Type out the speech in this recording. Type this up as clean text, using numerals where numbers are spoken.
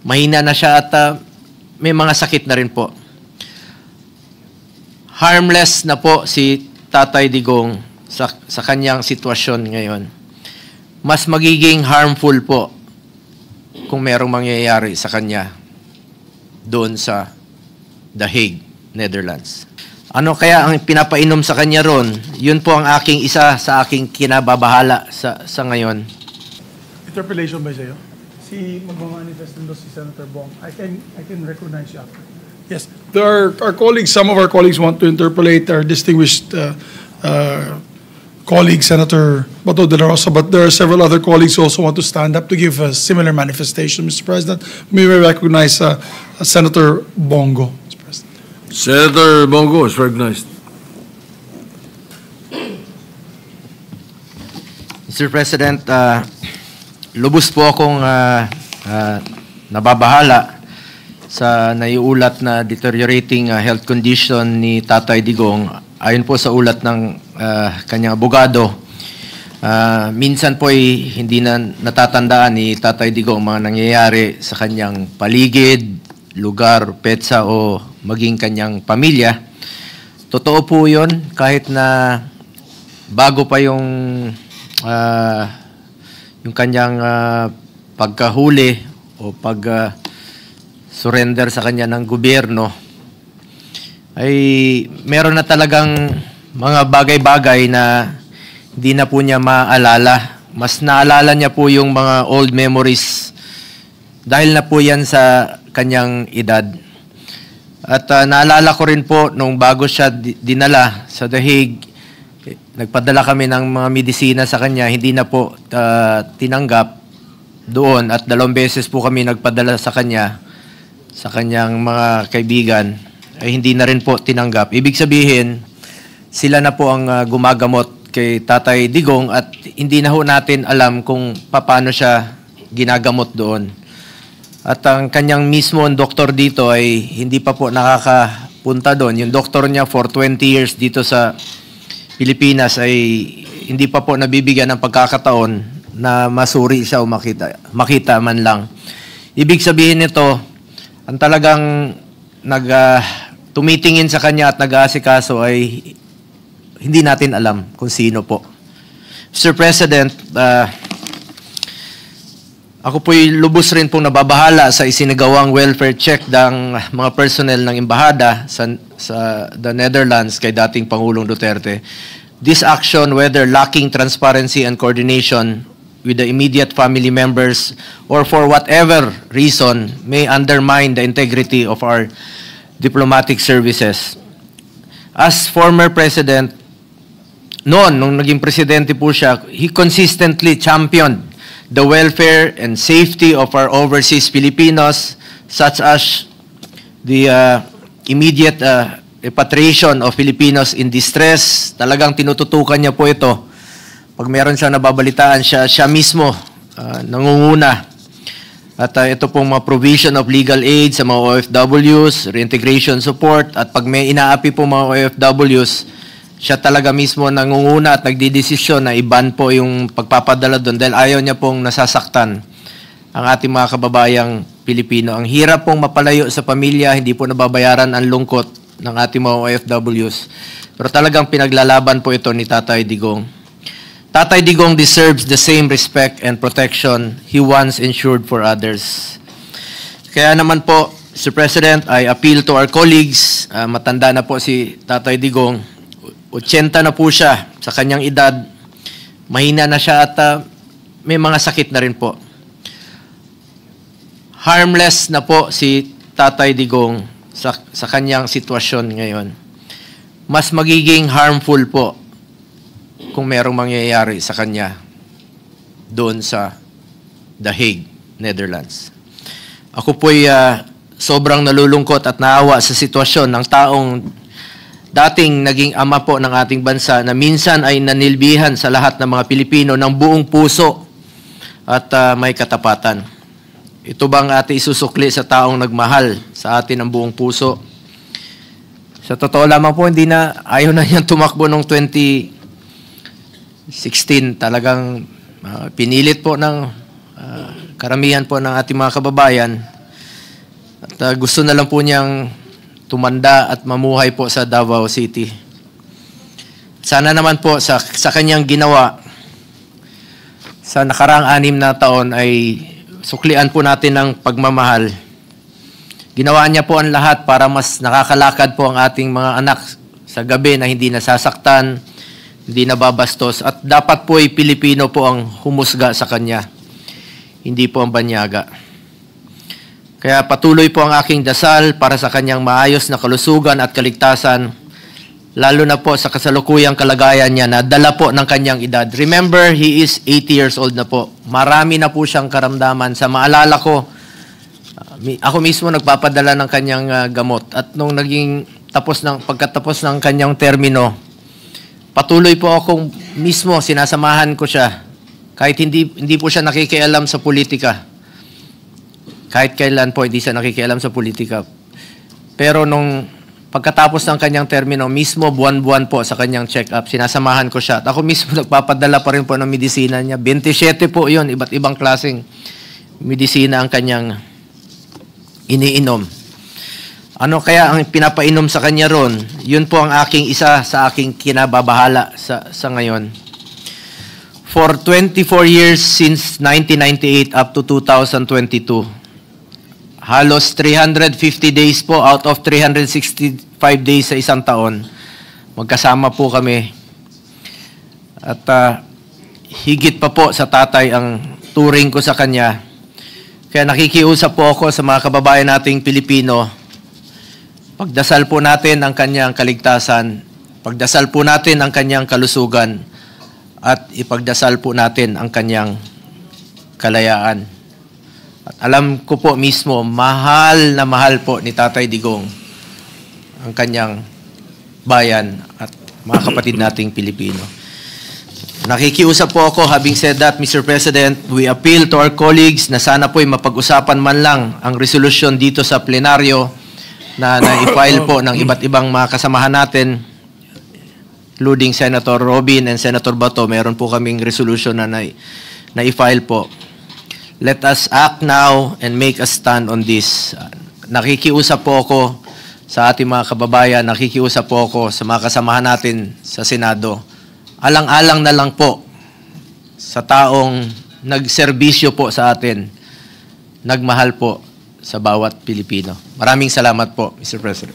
Mahina na siya at may mga sakit na rin po. Harmless na po si Tatay Digong sa kanyang sitwasyon ngayon. Mas magiging harmful po kung merong mangyayari sa kanya doon sa The Hague, Netherlands. Ano kaya ang pinapainom sa kanya ron? Yun po ang aking isa sa aking kinababahala sa ngayon. Interpellation ba sa'yo? Si magmamanifest nito si Senator Bong. I can recognize you after. Yes. There are our colleagues, some of our colleagues want to interpolate our distinguished colleague, Senator Bato de la Rosa, but there are several other colleagues who also want to stand up to give a similar manifestation, Mr. President. May we recognize Senator Bongo, Mr. President. Senator Bongo is recognized. Mr. President, lubos po akong nababahala sa naiulat na deteriorating health condition ni Tatay Digong. Ayon po sa ulat ng kanyang abogado, minsan po ay hindi na natatandaan ni Tatay Digong mga nangyayari sa kanyang paligid, lugar, petsa o maging kanyang pamilya. Totoo po yun, kahit na bago pa yung kanyang pagkahuli o surrender sa kanya ng gobyerno, ay meron na talagang mga bagay-bagay na hindi na po niya maalala. Mas naalala niya po yung mga old memories dahil na po yan sa kanyang edad. At naalala ko rin po nung bago siya dinala sa The Hague, nagpadala kami ng mga medisina sa kanya, hindi na po tinanggap doon at 2 beses po kami nagpadala sa kanya, sa kanyang mga kaibigan, ay hindi na rin po tinanggap. Ibig sabihin, sila na po ang gumagamot kay Tatay Digong at hindi na ho natin alam kung paano siya ginagamot doon. At ang kanyang mismo doktor dito ay hindi pa po nakakapunta doon. Yung doktor niya for 20 years dito sa Pilipinas ay hindi pa po nabibigyan ng pagkakataon na masuri siya o makita man lang. Ibig sabihin nito, ang talagang tumitingin sa kanya at nag-aasikaso ay hindi natin alam kung sino po. Mr. President, ako po'y lubos rin pong nababahala sa isinagawang welfare check ng mga personnel ng embahada sa the Netherlands kay dating Pangulong Duterte. This action, whether lacking transparency and coordination with the immediate family members or for whatever reason, may undermine the integrity of our diplomatic services. As former President, nung naging presidente po siya, he consistently championed the welfare and safety of our overseas Filipinos, such as the immediate repatriation of Filipinos in distress. Talagang tinututukan niya po ito. Pag meron siya nababalitaan, siya mismo nangunguna. At ito pong mga provision of legal aid sa mga OFWs, reintegration support, at pag may inaapi po mga OFWs, siya talaga mismo nangunguna at nagdidesisyon na i-ban po yung pagpapadala doon dahil ayaw niya pong nasasaktan ang ating mga kababayang Pilipino. Ang hirap pong mapalayo sa pamilya, hindi po nababayaran ang lungkot ng ating mga OFWs. Pero talagang pinaglalaban po ito ni Tatay Digong. Tatay Digong deserves the same respect and protection he once ensured for others. Kaya naman po, Mr. President, I appeal to our colleagues, matanda na po si Tatay Digong, 80 na po siya sa kanyang edad, mahina na siya at may mga sakit na rin po. Harmless na po si Tatay Digong sa kanyang sitwasyon ngayon. Mas magiging harmful po kung merong mangyayari sa kanya doon sa The Hague, Netherlands. Ako po'y sobrang nalulungkot at naawa sa sitwasyon ng taong dating naging ama po ng ating bansa na minsan ay nanilbihan sa lahat ng mga Pilipino ng buong puso at may katapatan. Ito bang ating isusukli sa taong nagmahal sa atin ng buong puso? Sa totoo lamang po, ayaw na niyang tumakbo noong 2016. Talagang pinilit po ng karamihan po ng ating mga kababayan At gusto na lang po niyang tumanda at mamuhay po sa Davao City. Sana naman po sa kanyang ginawa sa nakaraang 6 na taon ay suklian po natin ng pagmamahal. Ginawa niya po ang lahat para mas nakakalakad po ang ating mga anak sa gabi na hindi nasasaktan, hindi nababastos, at dapat po ay Pilipino po ang humusga sa kanya, hindi po ang banyaga. Kaya patuloy po ang aking dasal para sa kanyang maayos na kalusugan at kaligtasan, lalo na po sa kasalukuyang kalagayan niya na dala po ng kanyang edad. Remember, he is 80 years old na po. Marami na po siyang karamdaman. Sa maalala ko, ako mismo nagpapadala ng kanyang gamot. At nung pagkatapos ng kanyang termino, patuloy po akong mismo sinasamahan ko siya. Kahit hindi po siya nakikialam sa politika. Kahit kailan po hindi siya nakikialam sa politika. Pero nung pagkatapos ng kanyang termino, mismo buwan-buwan po sa kanyang check-up, sinasamahan ko siya. At ako mismo nagpapadala pa rin po ng medisina niya. 27 po yun, iba't ibang klaseng medisina ang kanyang iniinom. Ano kaya ang pinapainom sa kanya ron? Yun po ang isa sa aking kinababahala sa ngayon. For 24 years since 1998 up to 2022, halos 350 days po out of 365 days sa isang taon. Magkasama po kami. At higit pa po sa tatay ang turing ko sa kanya. Kaya nakikiusap po ako sa mga kababayan nating Pilipino. Pagdasal po natin ang kanyang kaligtasan. Pagdasal po natin ang kanyang kalusugan. At ipagdasal po natin ang kanyang kalayaan. At alam ko po mismo, mahal na mahal po ni Tatay Digong ang kanyang bayan at mga kapatid nating Pilipino. Nakikiusap po ako, having said that, Mr. President, we appeal to our colleagues na sana po'y mapag-usapan man lang ang resolution dito sa plenaryo na na-file po ng iba't ibang mga kasamahan natin, including Senator Robin and Senator Bato. Meron po kaming resolution na na-file po. Let us act now and make a stand on this. Nakikiusap po ako sa ating mga kababayan, nakikiusap po ako sa mga kasamahan natin sa Senado. Alang-alang na lang po sa taong nagserbisyo po sa atin, nagmahal po sa bawat Pilipino. Maraming salamat po, Mr. President.